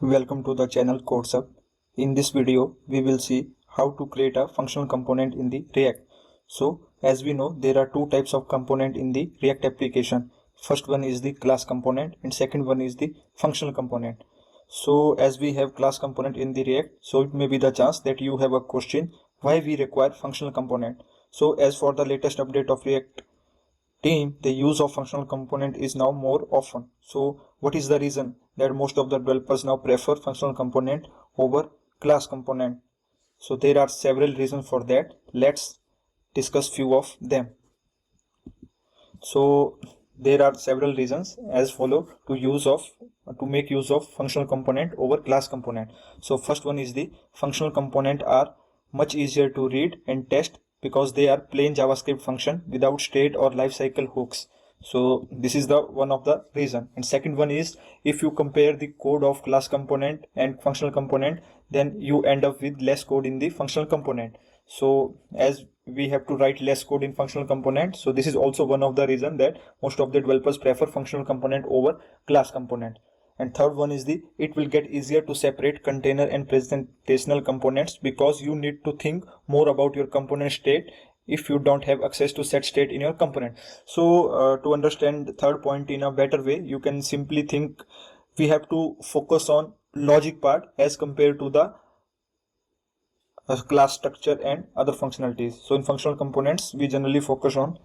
Welcome to the channel CodeSub. In this video, we will see how to create a functional component in the React. So, as we know, there are two types of component in the React application. First one is the class component and second one is the functional component. So, as we have class component in the React, so it may be the chance that you have a question why we require functional component. So, as for the latest update of React team, the use of functional component is now more often. So what is the reason that most of the developers now prefer functional component over class component? So there are several reasons for that. Let's discuss few of them. So there are several reasons as follow to make use of functional component over class component. So first one is the functional component are much easier to read and test because they are plain JavaScript function without state or lifecycle hooks. So this is the one of the reason. And second one is if you compare the code of class component and functional component, then you end up with less code in the functional component. So as we have to write less code in functional component, so this is also one of the reason that most of the developers prefer functional component over class component. And third one is it will get easier to separate container and presentational components because you need to think more about your component state if you don't have access to set state in your component. So to understand the third point in a better way, you can simply think we have to focus on logic part as compared to the class structure and other functionalities. So in functional components, we generally focus on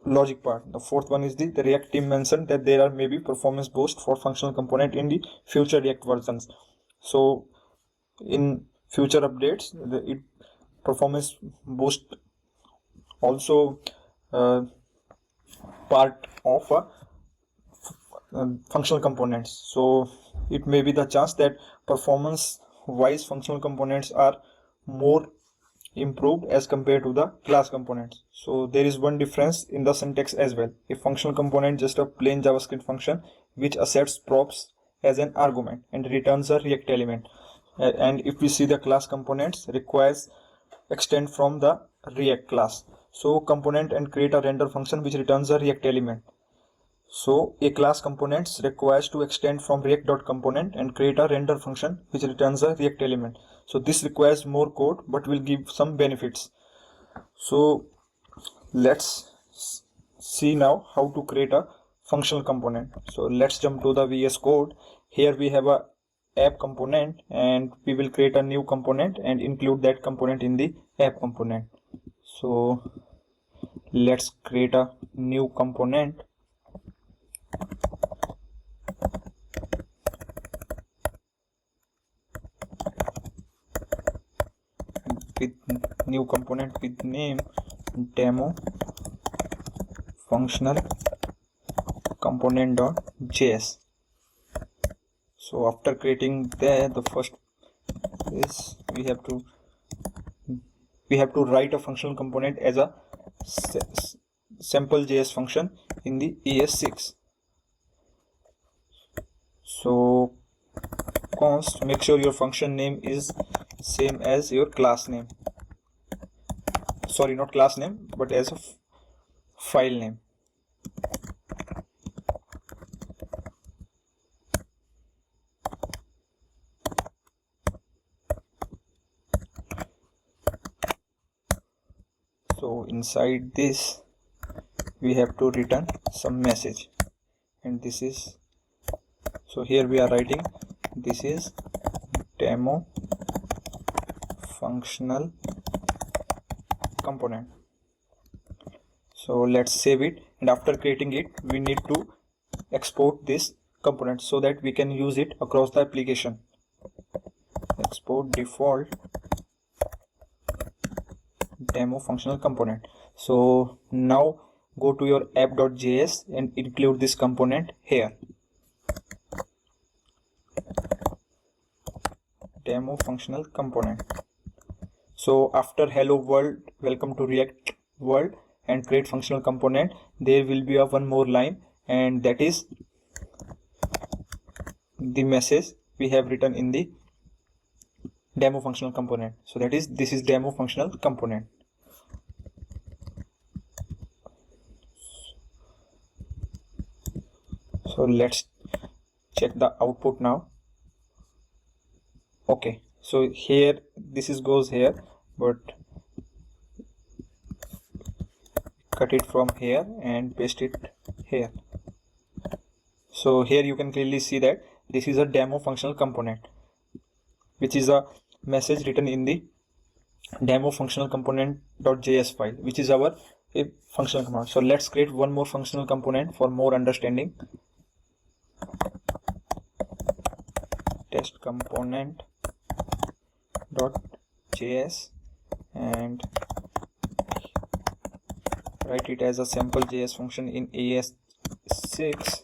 logic part. The fourth one is the React team mentioned that there are maybe performance boost for functional component in the future React versions. So in future updates, performance boost also part of functional components. So it may be the chance that performance wise functional components are more improved as compared to the class components. So there is one difference in the syntax as well. A functional component just a plain JavaScript function which accepts props as an argument and returns a React element. And if we see the class components requires extend from the React class. So component and create a render function which returns a React element. So a class components requires to extend from react.component and create a render function which returns a React element. So this requires more code but will give some benefits. So let's see now how to create a functional component. So let's jump to the VS Code. Here we have a app component and we will create a new component and include that component in the app component. So let's create a new component. With new component with name demo functional component.js. So after creating the first is we have to write a functional component as a sample JS function in the ES6. So const make sure your function name is same as your class name. Sorry, not class name, but as a file name. So inside this we have to return some message, and this is, so here we are writing this is demo functional component. So let's save it, and after creating it we need to export this component so that we can use it across the application. Export default demo functional component. So now go to your app.js and include this component here, demo functional component. So after hello world, welcome to React world and create functional component, there will be one more line, and that is the message we have written in the demo functional component. So that is, this is demo functional component. So let's check the output now. Okay, so here this is goes here, but cut it from here and paste it here. So here you can clearly see that this is a demo functional component, which is a message written in the demo functional component.js file, which is our functional component. So let's create one more functional component for more understanding. Test component.js and write it as a sample JS function in AS6.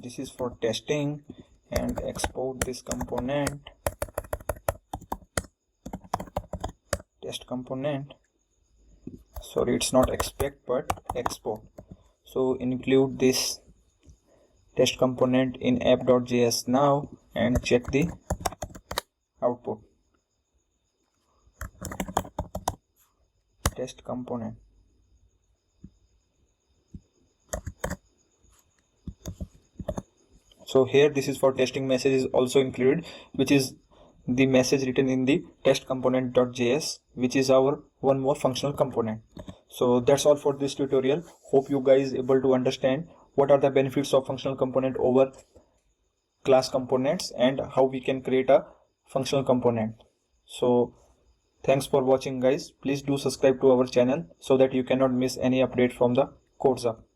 This is for testing, and export this component, test component. Sorry, it's not expect but export. So include this test component in app.js now and check the output. Test component. So here this is for testing message is also included, which is the message written in the test component.js, which is our one more functional component. So that's all for this tutorial. Hope you guys able to understand what are the benefits of functional component over class components and how we can create a functional component. So thanks for watching guys. Please do subscribe to our channel so that you cannot miss any update from the Codes Up.